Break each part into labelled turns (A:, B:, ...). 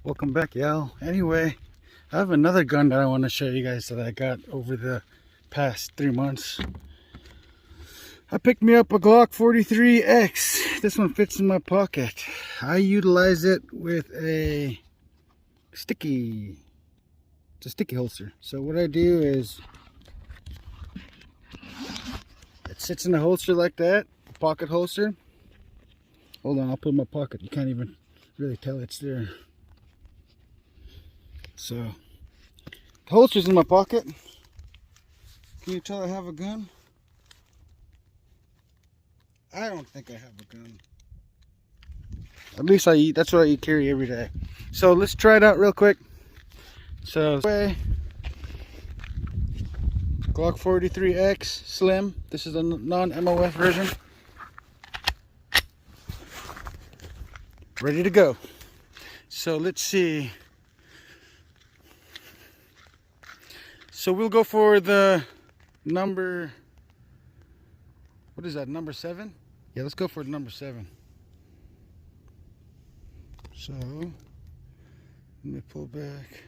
A: Welcome back, y'all. Anyway, I have another gun that I want to show you guys that I got over the past 3 months. I picked me up a Glock 43X. This one fits in my pocket. I utilize it with a sticky. It's a sticky holster. So what I do is it sits in the holster like that, a pocket holster. Hold on, I'll put it in my pocket. You can't even really tell it's there. So the holster's in my pocket. Can you tell I have a gun? I don't think I have a gun. At least that's what I carry every day. So let's try it out real quick. So Glock 43X Slim. This is a non-MOF version. Ready to go. So let's see. So we'll go for the number, what is that, number 7? Yeah, let's go for number 7. So let me pull back.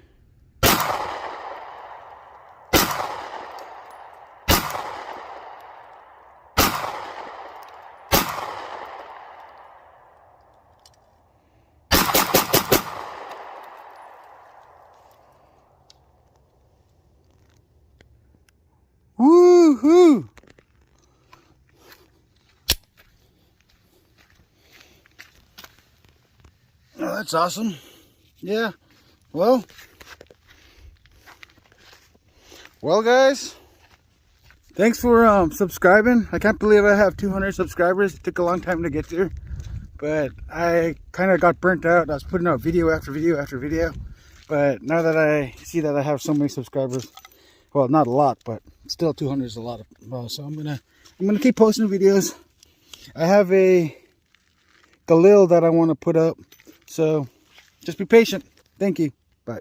A: Woohoo! Oh, that's awesome. Yeah. Well, guys, thanks for subscribing. I can't believe I have 200 subscribers. It took a long time to get there, but I kind of got burnt out. I was putting out video after video after video, but now that I see that I have so many subscribers, well, not a lot, but still 200 is a lot. So I'm gonna keep posting videos. I have a Galil that I want to put up, so just be patient. Thank you. Bye.